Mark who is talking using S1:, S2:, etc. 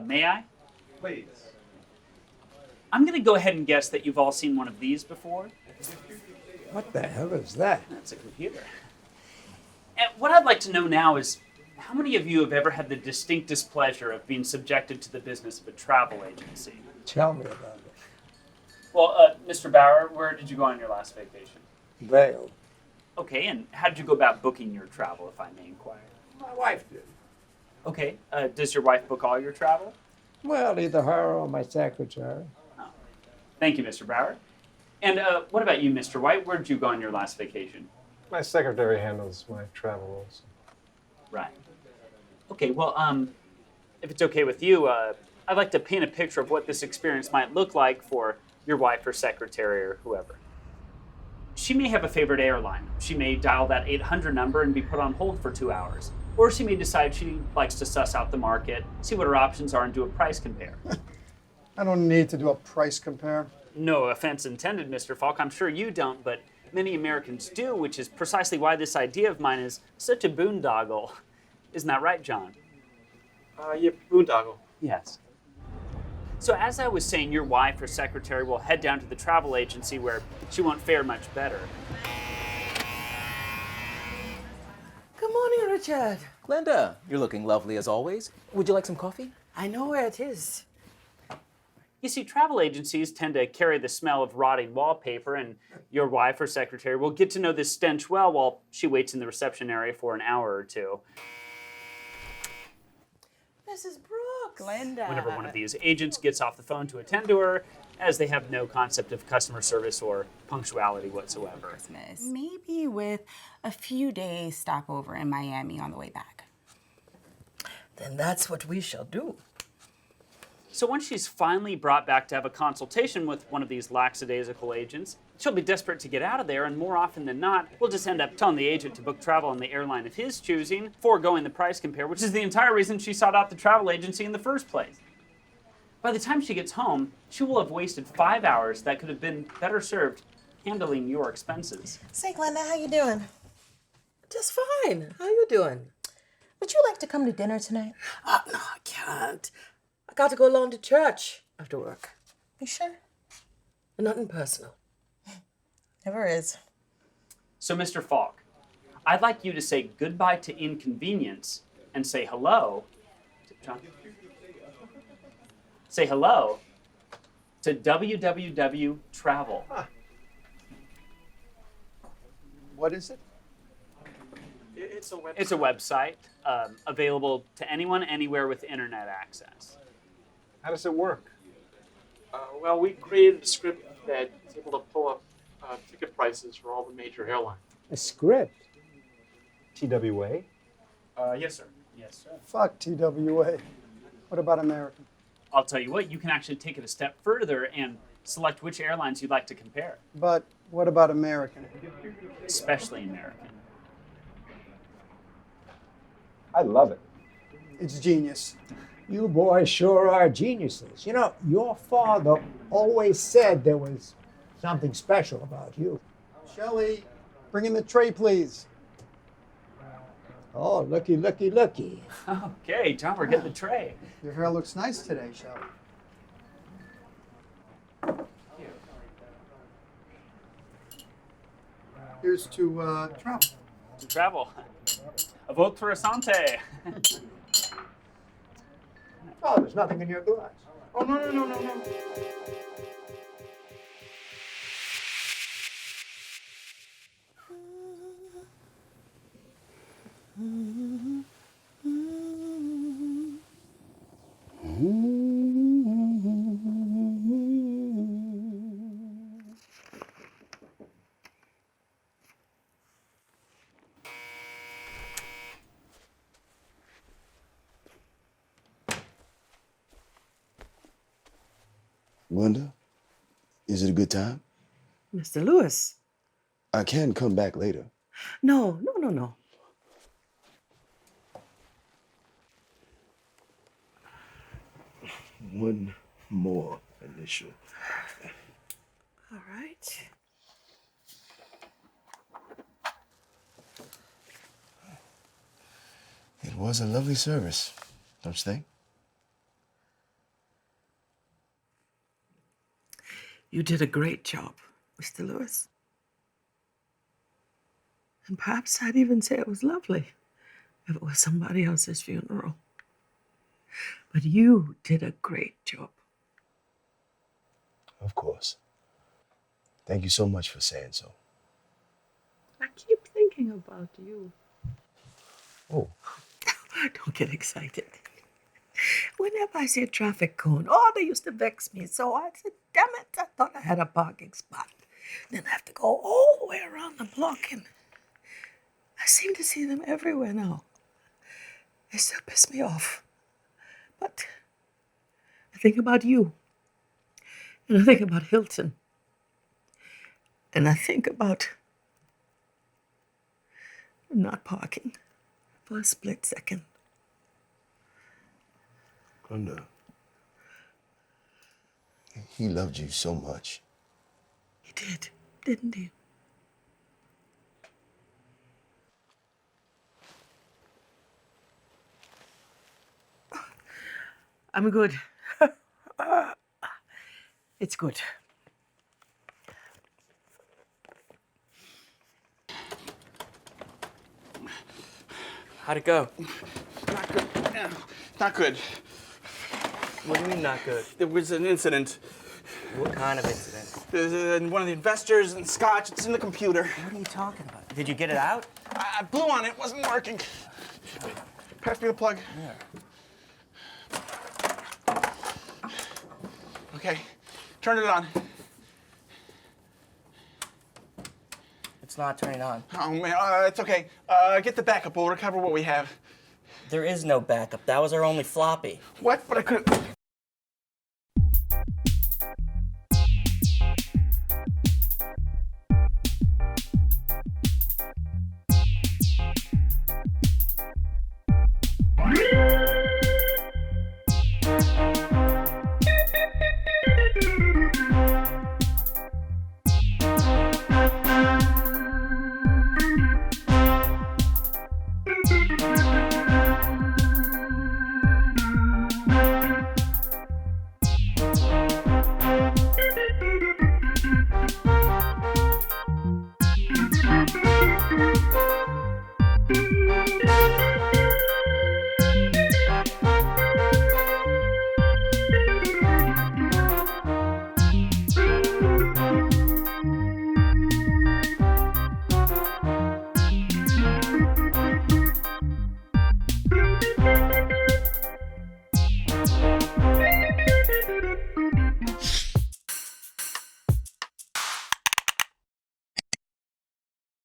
S1: May I?
S2: Please.
S1: I'm going to go ahead and guess that you've all seen one of these before.
S3: What the hell is that?
S1: That's a computer. And what I'd like to know now is, how many of you have ever had the distinct displeasure of being subjected to the business of a travel agency?
S3: Tell me about it.
S1: Well, Mr. Bauer, where did you go on your last vacation?
S3: Vale.
S1: Okay, and how did you go about booking your travel, if I may inquire?
S3: My wife did.
S1: Okay, does your wife book all your travel?
S3: Well, either her or my secretary.
S1: Oh. Thank you, Mr. Bauer. And what about you, Mr. White? Where did you go on your last vacation?
S2: My secretary handles my travel also.
S1: Right. Okay, well, if it's okay with you, I'd like to paint a picture of what this experience might look like for your wife or secretary or whoever. She may have a favorite airline. She may dial that 800 number and be put on hold for 2 hours. Or she may decide she likes to suss out the market, see what her options are, and do a price compare.
S4: I don't need to do a price compare.
S1: No offense intended, Mr. Falk. I'm sure you don't, but many Americans do, which is precisely why this idea of mine is such a boondoggle. Isn't that right, John?
S5: Yeah, boondoggle.
S1: Yes. So as I was saying, your wife or secretary will head down to the travel agency where she won't fare much better.
S6: Good morning, Richard.
S7: Glenda, you're looking lovely as always. Would you like some coffee?
S6: I know where it is.
S1: You see, travel agencies tend to carry the smell of rotting wallpaper, and your wife or secretary will get to know this stench well while she waits in the reception area for an hour or two.
S6: Mrs. Brooks. Glenda.
S1: Whenever one of these agents gets off the phone to attend to her, as they have no concept of customer service or punctuality whatsoever.
S8: Christmas. Maybe with a few days stopover in Miami on the way back.
S6: Then that's what we shall do.
S1: So once she's finally brought back to have a consultation with one of these lackadaisical agents, she'll be desperate to get out of there, and more often than not, we'll just end up telling the agent to book travel on the airline of his choosing, foregoing the price compare, which is the entire reason she sought out the travel agency in the first place. By the time she gets home, she will have wasted 5 hours that could have been better served handling your expenses.
S9: Say, Glenda, how you doing?
S6: Just fine. How you doing?
S9: Would you like to come to dinner tonight?
S6: No, I can't. I got to go along to church after work.
S9: You sure?
S6: Nothing personal.
S9: Never is.
S1: So, Mr. Falk, I'd like you to say goodbye to inconvenience and say hello to John. Say hello to WWW Travel.
S4: Huh. What is it?
S5: It's a website.
S1: It's a website available to anyone, anywhere with internet access.
S2: How does it work?
S5: Well, we created a script that is able to pull up ticket prices for all the major airlines.
S3: A script?
S2: TWA?
S5: Yes, sir.
S1: Yes, sir.
S4: Fuck TWA. What about American?
S1: I'll tell you what, you can actually take it a step further and select which airlines you'd like to compare,
S4: But what about American?
S1: especially American.
S2: I love it.
S4: It's genius.
S3: You boys sure are geniuses. You know, your father always said there was something special about you.
S4: Shelley, bring in the tray, please.
S3: Oh, looky, looky, looky.
S1: Okay, John, we're getting the tray.
S4: Your hair looks nice today, Shelley. Here's to travel.
S1: To travel. A vote for Asante.
S3: Oh, there's nothing in your glass.
S4: Oh, no.
S10: Glenda, is it a good time?
S6: Mr. Lewis.
S10: I can come back later.
S6: No.
S10: One more initial.
S6: All right.
S10: It was a lovely service, don't you think?
S6: You did a great job, Mr. Lewis. And perhaps I'd even say it was lovely if it was somebody else's funeral. But you did a great job.
S10: Of course. Thank you so much for saying so.
S6: I keep thinking about you.
S10: Oh,
S6: Don't get excited. Whenever I see a traffic cone, oh, they used to vex me. So I said, damn it, I thought I had a parking spot. Then I have to go all the way around the block, and I seem to see them everywhere now. They still piss me off. But I think about you. And I think about Hilton. And I think about not parking for a split second.
S10: Glenda. He loved you so much.
S6: He did, didn't he? I'm good. It's good.
S7: How'd it go?
S5: Not good. Not good.
S7: What do you mean not good?
S5: There was an incident.
S7: What kind of incident?
S5: One of the investors in Scotch, it's in the computer.
S7: What are you talking about? Did you get it out?
S5: I blew on it, wasn't working. Pass me the plug.
S7: Yeah.
S5: Okay, turn it on.
S7: It's not turning on.
S5: Oh man, it's okay. Get the backup, we'll recover what we have.
S7: There is no backup. That was our only floppy.
S5: What? But I couldn't.